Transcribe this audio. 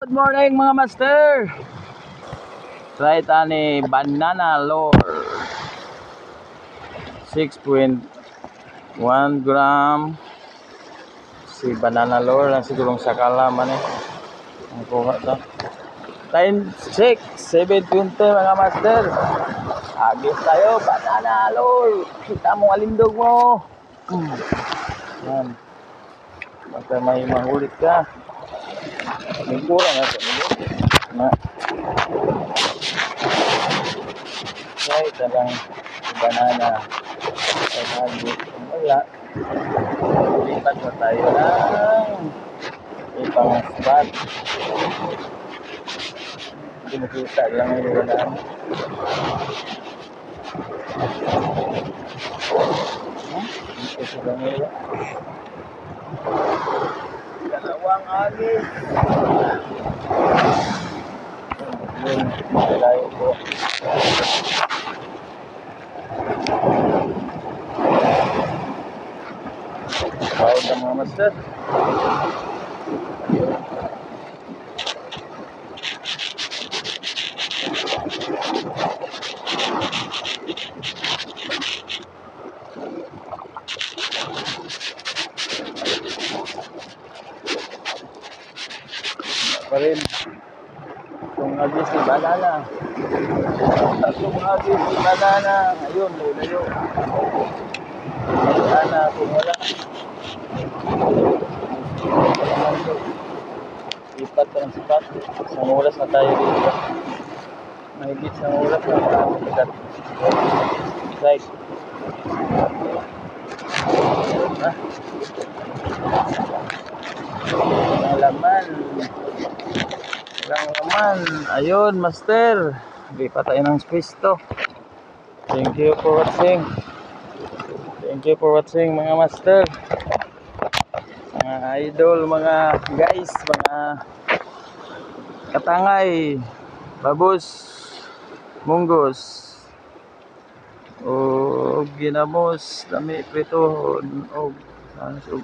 Good morning mga master. Try tani banana lore 6.1 gram. Si banana lore lang sigurong sakala man eh. Ang kuha to. Time check 7:20 mga master. Agis tayo banana lore. Kita mo alindog mo. Yan. Basta may mahulit ka. May kurang na ito. Na. Try ito lang si banana. Agis. Wala. Lipat na tayo ng ibang spot. Hindi makita lang yung banana. Ito sa kanila. Dalawang agis. Yun, malayo po. Bawal na mga master. Pa rin. Itong agis ni banana. Itong agis ni banana. Ayun, layo. Banana kung wala. Lipat ng spot. Isang oras na tayo dito. Mahigit isang oras na mabigat. Right. Walang laman. Walang laman. Ayun, master. Hindi pa tayo ng space to. Thank you for watching. Thank you for watching mga master. Mga idol, mga guys, mga katangay, babos, munggos, o ginamos, dami pritohon, o sanes, o